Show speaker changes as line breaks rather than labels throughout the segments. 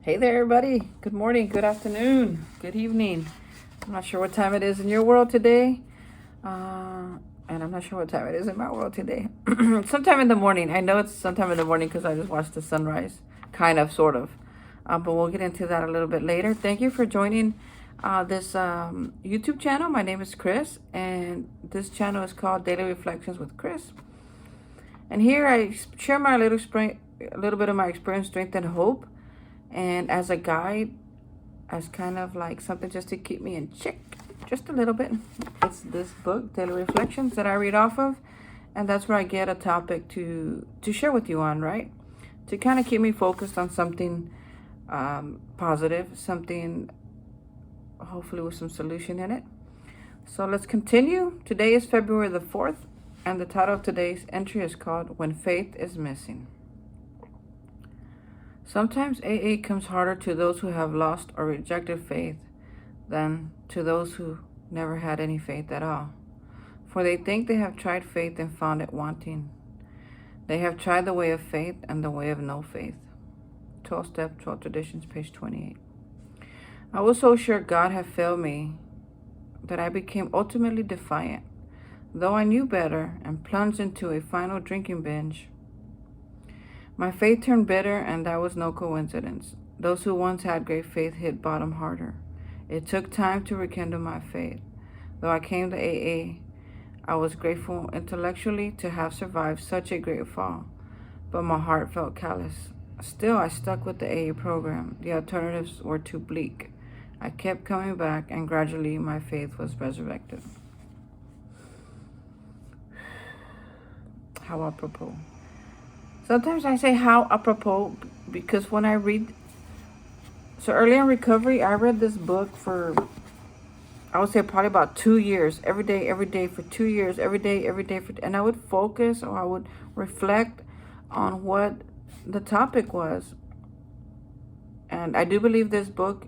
Hey there, everybody. Good morning, good afternoon, good evening. I'm not sure what time it is in your world today. And I'm not sure what time it is in my world today. Sometime in the morning. I know it's sometime in the morning because I just watched the sunrise. Kind of, sort of. But we'll get into that a little bit later. Thank you for joining this YouTube channel. My name is Chris, and this channel is called Daily Reflections with Chris. And here I share a little bit of my experience, strength, and hope. And as a guide, as kind of like something just to keep me in check, just a little bit. It's this book, Daily Reflections, that I read off of. And that's where I get a topic to share with you on, right? To kind of keep me focused on something positive, something hopefully with some solution in it. So let's continue. Today is February the 4th, and the title of today's entry is called When Faith is Missing. Sometimes AA comes harder to those who have lost or rejected faith than to those who never had any faith at all. For they think they have tried faith and found it wanting. They have tried the way of faith and the way of no faith. 12 Step, 12 Traditions, page 28. I was so sure God had failed me that I became ultimately defiant, though I knew better, and plunged into a final drinking binge. My faith turned bitter, and that was no coincidence. Those who once had great faith hit bottom harder. It took time to rekindle my faith. Though I came to AA, I was grateful intellectually to have survived such a great fall, but my heart felt callous. Still, I stuck with the AA program. The alternatives were too bleak. I kept coming back, and gradually my faith was resurrected. How apropos. Sometimes I say how apropos because when I read, so early in recovery, I read this book for, I would say probably about 2 years, every day for 2 years, every day, and I would focus or I would reflect on what the topic was. And I do believe this book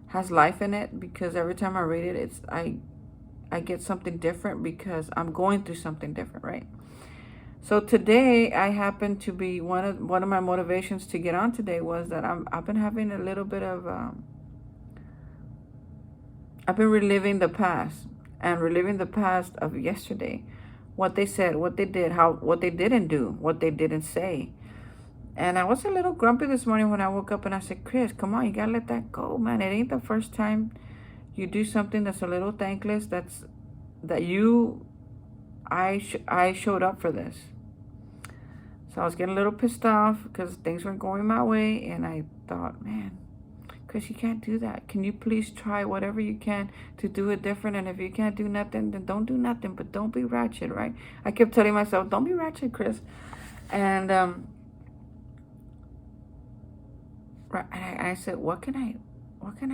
has life in it because every time I read it, I get something different because I'm going through something different, right? So today, I happen to be one of my motivations to get on today was that I've been having a little bit of I've been reliving the past of yesterday, what they said, what they did, what they didn't do, what they didn't say. And I was a little grumpy this morning when I woke up and I said, Chris, come on, you gotta let that go, man. It ain't the first time you do something that's a little thankless. I showed up for this. So I was getting a little pissed off because things weren't going my way. And I thought, man, Chris, you can't do that. Can you please try whatever you can to do it different? And if you can't do nothing, then don't do nothing. But don't be ratchet, right? I kept telling myself, don't be ratchet, Chris. And I said, what can I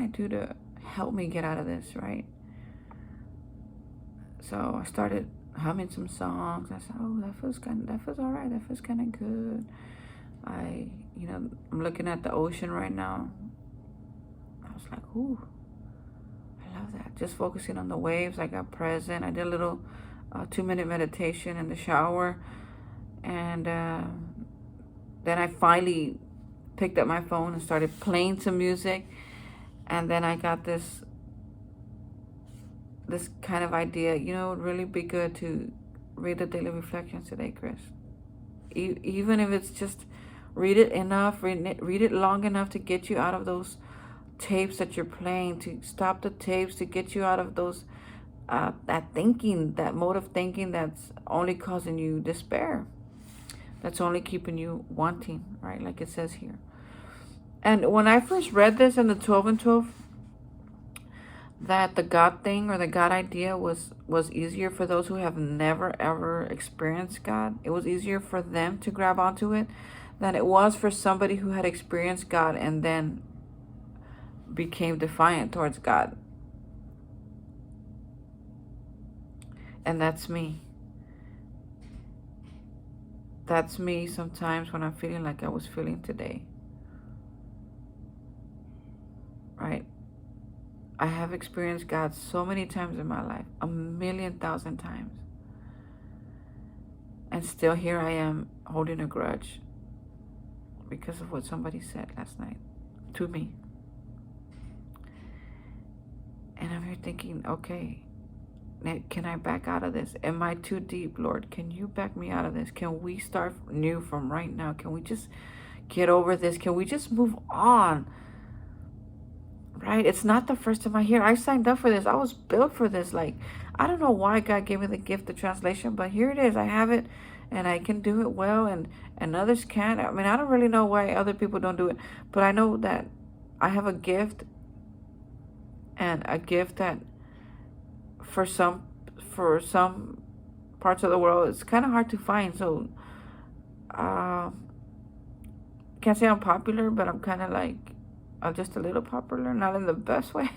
do to help me get out of this, right? So I started humming some songs. I said, oh, that feels all right. That feels kind of good. I'm looking at the ocean right now. I was like, ooh, I love that. Just focusing on the waves. I got present. I did a little 2-minute meditation in the shower. And then I finally picked up my phone and started playing some music. And then I got this kind of idea, it would really be good to read the Daily Reflections today, Chris. Even if it's just read it long enough to get you out of those tapes that you're playing, to stop the tapes, to get you out of those, that mode of thinking that's only causing you despair. That's only keeping you wanting, right? Like it says here. And when I first read this in the 12 and 12, that the God thing or the God idea was easier for those who have never ever experienced God. It was easier for them to grab onto it than it was for somebody who had experienced God and then became defiant towards God. And that's me. That's me sometimes when I'm feeling like I was feeling today. Right? I have experienced God so many times in my life, 1,000,000 times. And still here I am holding a grudge because of what somebody said last night. to me. And I'm here thinking, okay, can I back out of this? Am I too deep, Lord? Can you back me out of this? Can we start new from right now? Can we just get over this? Can we just move on? Right? It's not the first time I hear. I signed up for this. I was built for this. Like, I don't know why God gave me the gift of translation, but here it is. I have it, and I can do it well, and others can't. I mean, I don't really know why other people don't do it, but I know that I have a gift, and a gift that for some parts of the world it's kind of hard to find. So can't say I'm popular, but I'm kind of like just a little popular, not in the best way.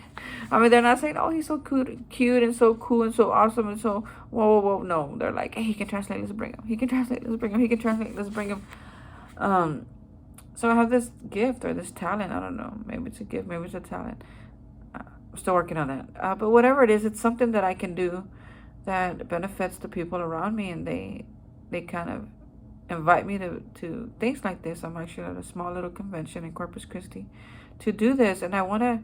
I mean, they're not saying, oh, he's so cute and so cool and so awesome and so whoa. No, they're like, hey, he can translate, let's bring him. He can translate, let's bring him. He can translate, let's bring him. So I have this gift or this talent. I don't know. Maybe it's a gift, maybe it's a talent. I'm still working on that. But whatever it is, it's something that I can do that benefits the people around me, and they kind of invite me to things like this. I'm actually at a small little convention in Corpus Christi to do this, and I want to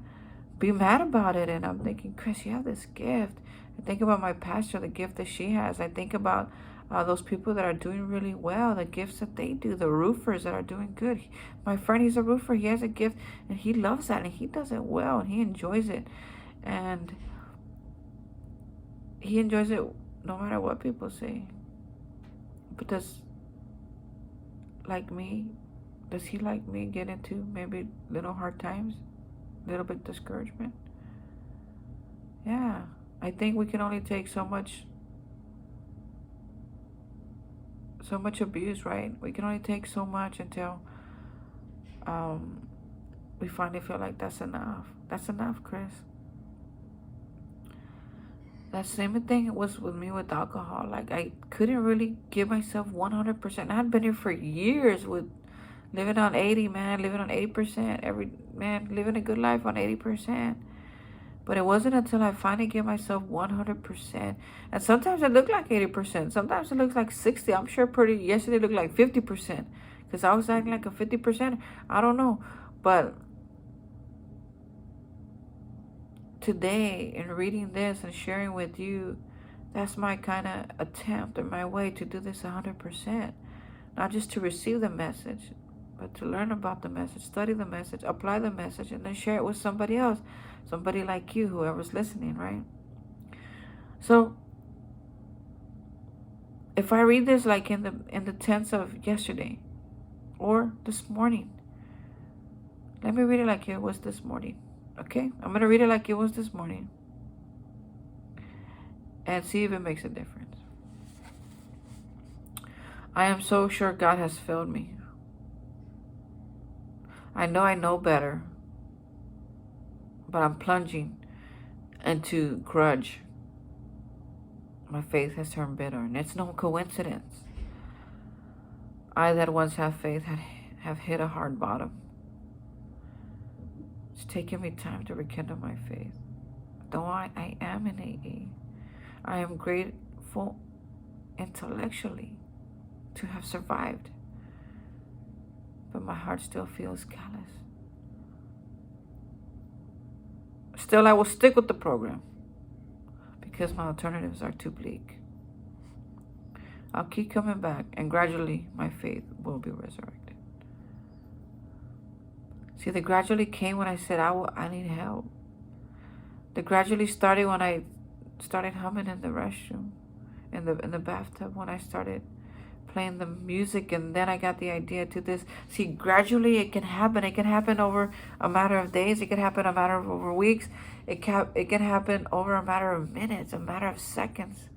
be mad about it. And I'm thinking, Chris, you have this gift. I think about my pastor, the gift that she has. I think about those people that are doing really well, the gifts that they do, the roofers that are doing good. My friend, he's a roofer. He has a gift, and he loves that, and he does it well, and he enjoys it. And he enjoys it no matter what people say. But does he like me get into maybe little hard times, little bit discouragement? Yeah, I think we can only take so much abuse, right? We can only take so much until we finally feel like that's enough. That's enough, Chris. That same thing was with me with alcohol. Like, I couldn't really give myself 100%. I had been here for years with living on 80, man, living on 80%. Living a good life on 80%. But it wasn't until I finally gave myself 100%. And sometimes it looked like 80%. Sometimes it looks like 60. I'm sure yesterday it looked like 50%. Because I was acting like a 50%. I don't know. But today, in reading this and sharing with you, that's my kind of attempt or my way to do this 100%. Not just to receive the message, but to learn about the message, study the message, apply the message, and then share it with somebody else. Somebody like you, whoever's listening, right? So, if I read this like in the tense of yesterday or this morning, let me read it like it was this morning. Okay? I'm going to read it like it was this morning and see if it makes a difference. I am so sure God has failed me. I know better, but I'm plunging into grudge. My faith has turned bitter, and it's no coincidence. I that once have faith have hit a hard bottom. It's taken me time to rekindle my faith. Though I am in AA, I am grateful intellectually to have survived, but my heart still feels callous. Still, I will stick with the program because my alternatives are too bleak. I'll keep coming back, and gradually my faith will be resurrected. See, the gradually came when I said, I need help. The gradually started when I started humming in the restroom, in the bathtub, when I started playing the music, and then I got the idea to this. See, gradually it can happen. It can happen over a matter of days. It can happen a matter of over weeks. It can happen over a matter of minutes, a matter of seconds.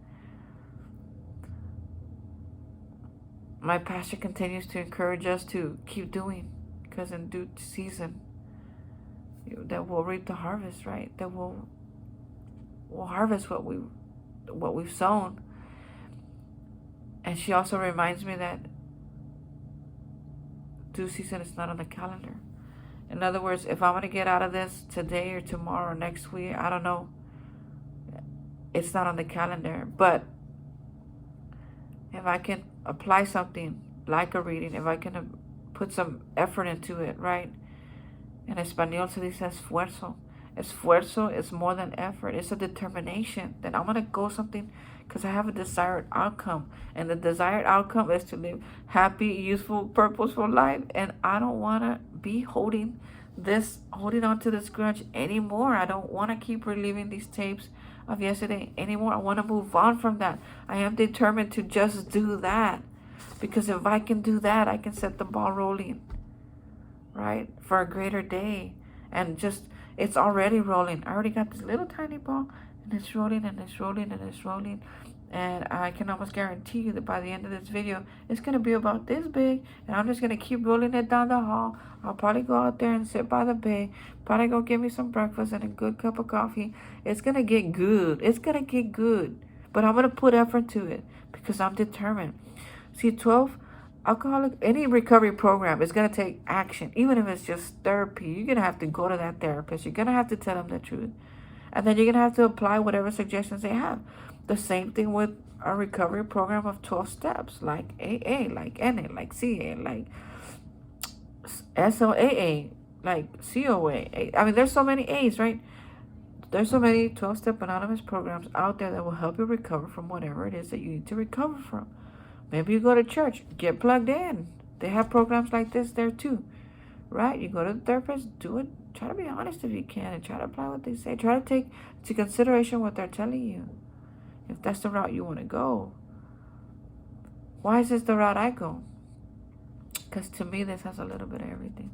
My pastor continues to encourage us to keep doing, because in due season, that we'll reap the harvest, right? That we'll harvest what we've sown. And she also reminds me that due season is not on the calendar. In other words, if I'm going to get out of this today or tomorrow or next week, I don't know. It's not on the calendar. But if I can apply something like a reading, if I can put some effort into it, right? In Espanol se dice esfuerzo. Esfuerzo is more than effort. It's a determination that I'm going to go something because I have a desired outcome. And the desired outcome is to live happy, useful, purposeful life. And I don't want to be holding on to this grudge anymore. I don't want to keep reliving these tapes of yesterday anymore. I want to move on from that. I am determined to just do that. Because if I can do that, I can set the ball rolling, right? For a greater day. And just, it's already rolling. I already got this little tiny ball, and it's rolling, and it's rolling, and it's rolling. And I can almost guarantee you that by the end of this video, it's going to be about this big. And I'm just going to keep rolling it down the hall. I'll probably go out there and sit by the bay. Probably go get me some breakfast and a good cup of coffee. It's going to get good. It's going to get good. But I'm going to put effort to it because I'm determined. See, 12 alcoholic, any recovery program is going to take action. Even if it's just therapy, you're going to have to go to that therapist. You're going to have to tell them the truth. And then you're going to have to apply whatever suggestions they have. The same thing with a recovery program of 12 steps, like AA, like NA, like CA, like SOAA, like COA. I mean, there's so many A's, right? There's so many 12-step anonymous programs out there that will help you recover from whatever it is that you need to recover from. Maybe you go to church, get plugged in. They have programs like this there too, right? You go to the therapist, do it. Try to be honest if you can and try to apply what they say. Try to take into consideration what they're telling you, if that's the route you want to go. Why is this the route I go? Because to me, this has a little bit of everything.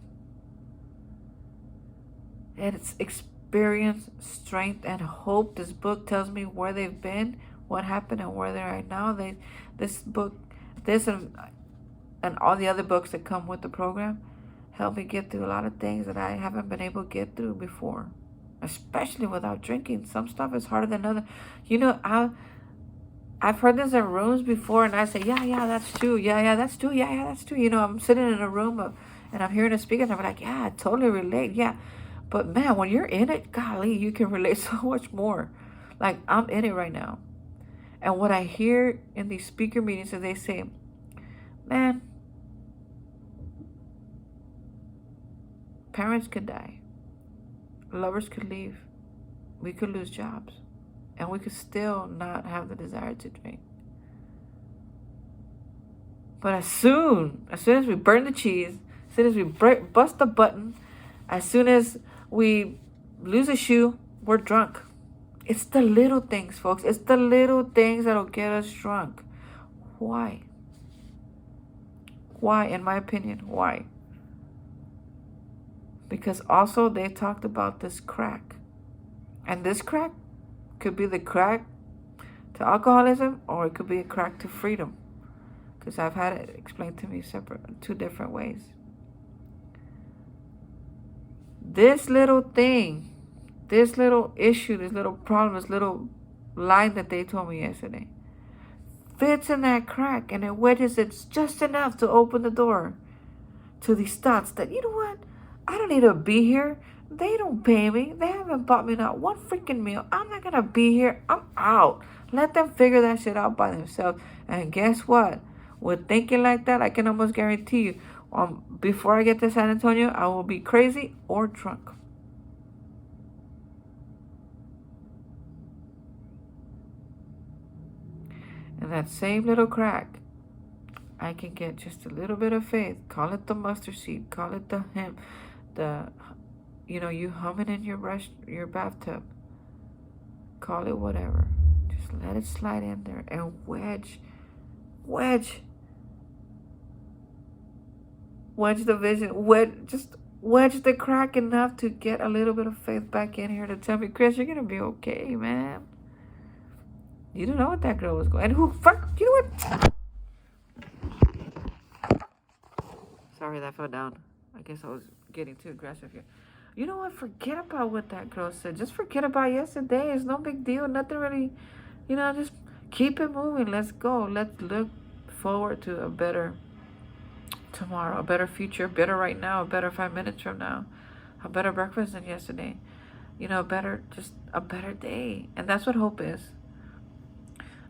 It's experience, strength, and hope. This book tells me where they've been, what happened, and where they're at now. This book, this and all the other books that come with the program help me get through a lot of things that I haven't been able to get through before, especially without drinking. Some stuff is harder than other. You know, I've heard this in rooms before, and I say, yeah, that's true. Yeah, that's true. Yeah, that's true. You know, I'm sitting in a room and I'm hearing a speaker, and I'm like, yeah, I totally relate. Yeah. But man, when you're in it, golly, you can relate so much more. Like, I'm in it right now. And what I hear in these speaker meetings is they say, man, parents could die. Lovers could leave. We could lose jobs. And we could still not have the desire to drink. But as soon as we burn the cheese, as soon as we bust the button, as soon as we lose a shoe, we're drunk. It's the little things, folks. It's the little things that'll get us drunk. Why? Why, in my opinion, why? Because also they talked about this crack. And this crack could be the crack to alcoholism, or it could be a crack to freedom. Because I've had it explained to me two different ways. This little thing, this little issue, this little problem, this little line that they told me yesterday fits in that crack, and it wedges it just enough to open the door to these thoughts that, you know what, I don't need to be here. They don't pay me. They haven't bought me not one freaking meal. I'm not going to be here. I'm out. Let them figure that shit out by themselves. And guess what? With thinking like that, I can almost guarantee you, before I get to San Antonio, I will be crazy or drunk. And that same little crack, I can get just a little bit of faith. Call it the mustard seed. Call it you humming in your bathtub. Call it whatever. Just let it slide in there and wedge the vision. Wedge the crack enough to get a little bit of faith back in here to tell me, Chris, you're gonna be okay, man. You don't know what that girl was going. And you know what? Sorry, that fell down. I guess I was getting too aggressive here. You know what? Forget about what that girl said. Just forget about yesterday. It's no big deal. Nothing really, just keep it moving. Let's go. Let's look forward to a better tomorrow, a better future, better right now, a better 5 minutes from now, a better breakfast than yesterday. Just a better day. And that's what hope is.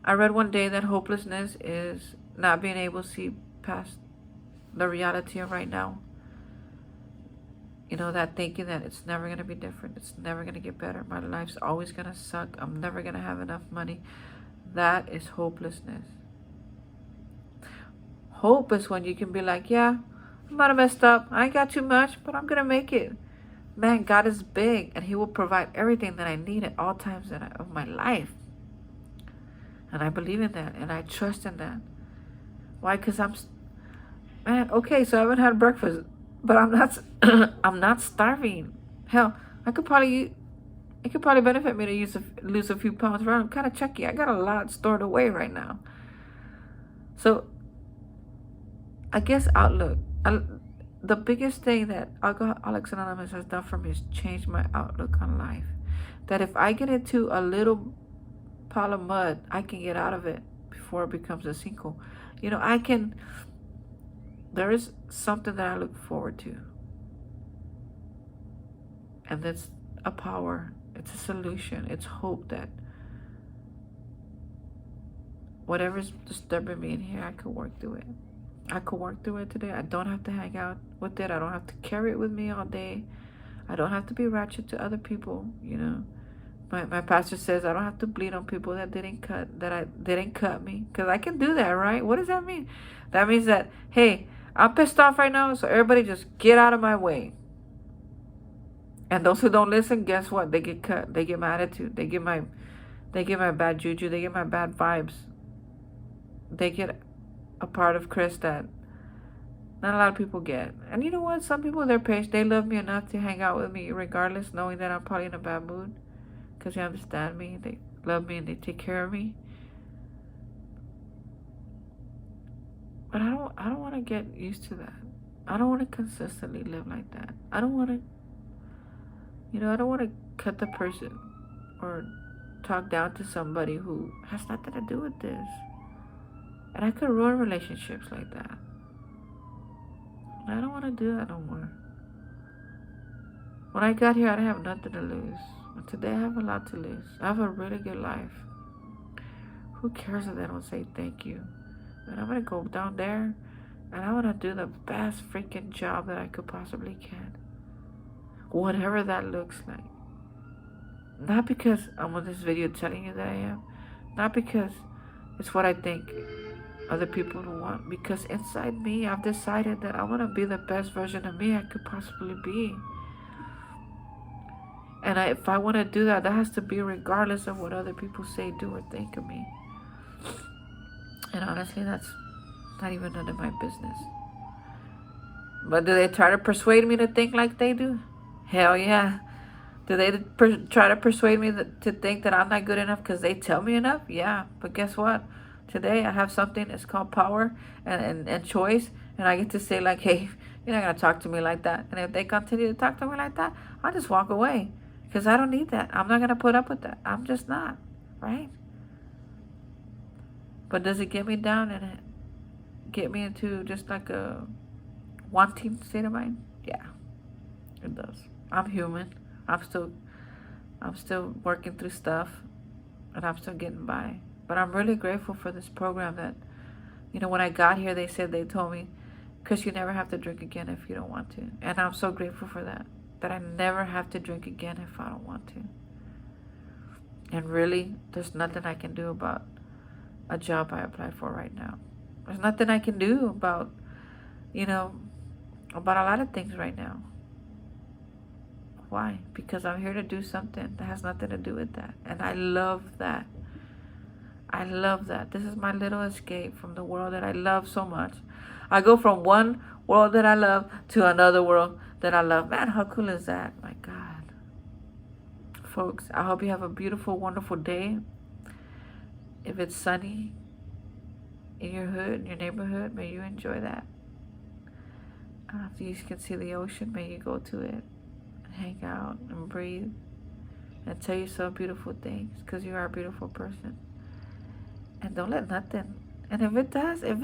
I read one day that hopelessness is not being able to see past the reality of right now. You know, that thinking that it's never going to be different. It's never going to get better. My life's always going to suck. I'm never going to have enough money. That is hopelessness. Hope is when you can be like, yeah, I might have messed up. I ain't got too much, but I'm going to make it. Man, God is big, and He will provide everything that I need at all times of my life. And I believe in that, and I trust in that. Why? Because man, okay, so I haven't had breakfast, but I'm not, I'm not starving. Hell, it could probably benefit me to lose a few pounds. Right? I'm kind of chunky. I got a lot stored away right now. So, I guess outlook. The biggest thing that Alcoholics Anonymous has done for me is change my outlook on life. That if I get into a little pile of mud, I can get out of it before it becomes a sinkhole. You know, there is something that I look forward to. And that's a power. It's a solution. It's hope that whatever's disturbing me in here, I could work through it. I could work through it today. I don't have to hang out with it. I don't have to carry it with me all day. I don't have to be ratchet to other people, you know. My pastor says I don't have to bleed on people that didn't cut me. Because I can do that, right? What does that mean? That means that, hey, I'm pissed off right now, so everybody just get out of my way. And those who don't listen, guess what? They get cut. They get my attitude. They get my bad juju. They get my bad vibes. They get a part of Chris that not a lot of people get. And you know what? Some people, they're patient. They love me enough to hang out with me regardless, knowing that I'm probably in a bad mood. Because they understand me. They love me and they take care of me. But I don't want to get used to that. I don't want to consistently live like that. I don't want to, I don't want to cut the person or talk down to somebody who has nothing to do with this. And I could ruin relationships like that. I don't want to do that no more. When I got here, I didn't have nothing to lose. But today I have a lot to lose. I have a really good life. Who cares if they don't say thank you? And I'm going to go down there and I want to do the best freaking job that I could possibly can. Whatever that looks like. Not because I'm on this video telling you that I am. Not because it's what I think other people don't want. Because inside me, I've decided that I want to be the best version of me I could possibly be. And if I want to do that, that has to be regardless of what other people say, do, or think of me. And honestly, that's not even none of my business. But do they try to persuade me to think like they do? Hell yeah. Do they try to persuade me to think that I'm not good enough because they tell me enough? Yeah. But guess what? Today I have something that's called power and choice. And I get to say like, hey, you're not going to talk to me like that. And if they continue to talk to me like that, I'll just walk away. Because I don't need that. I'm not going to put up with that. I'm just not. Right? But does it get me down and get me into just like a wanting state of mind? Yeah, it does. I'm human. I'm still working through stuff, and I'm still getting by. But I'm really grateful for this program that, when I got here, they told me, Chris, you never have to drink again if you don't want to. And I'm so grateful for that I never have to drink again if I don't want to. And really, there's nothing I can do about a job I applied for right now. There's nothing I can do about, about a lot of things right now. Why? Because I'm here to do something that has nothing to do with that. And I love that. I love that. This is my little escape from the world that I love so much. I go from one world that I love to another world that I love. Man, how cool is that? My God. Folks, I hope you have a beautiful, wonderful day. If it's sunny in your hood, in your neighborhood, may you enjoy that. If you can see the ocean, may you go to it and hang out and breathe and tell yourself beautiful things because you are a beautiful person. And don't let nothing. And if it